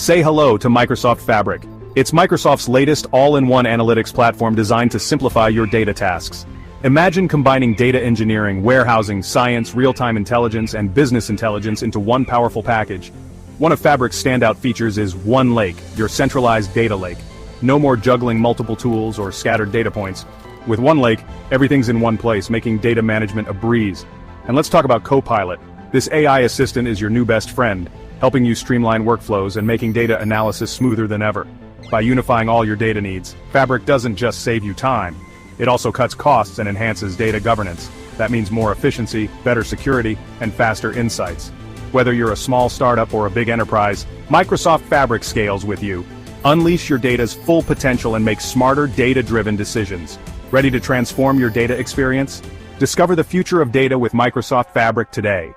Say hello to Microsoft Fabric. It's Microsoft's latest all-in-one analytics platform designed to simplify your data tasks. Imagine combining data engineering, warehousing, science, real-time intelligence, and business intelligence into one powerful package. One of Fabric's standout features is One Lake, your centralized data lake. No more juggling multiple tools or scattered data points. With One Lake, everything's in one place, making data management a breeze. And let's talk about Copilot. This AI assistant is your new best friend, helping you streamline workflows and making data analysis smoother than ever. By unifying all your data needs, Fabric doesn't just save you time. It also cuts costs and enhances data governance. That means more efficiency, better security, and faster insights. Whether you're a small startup or a big enterprise, Microsoft Fabric scales with you. Unleash your data's full potential and make smarter, data-driven decisions. Ready to transform your data experience? Discover the future of data with Microsoft Fabric today.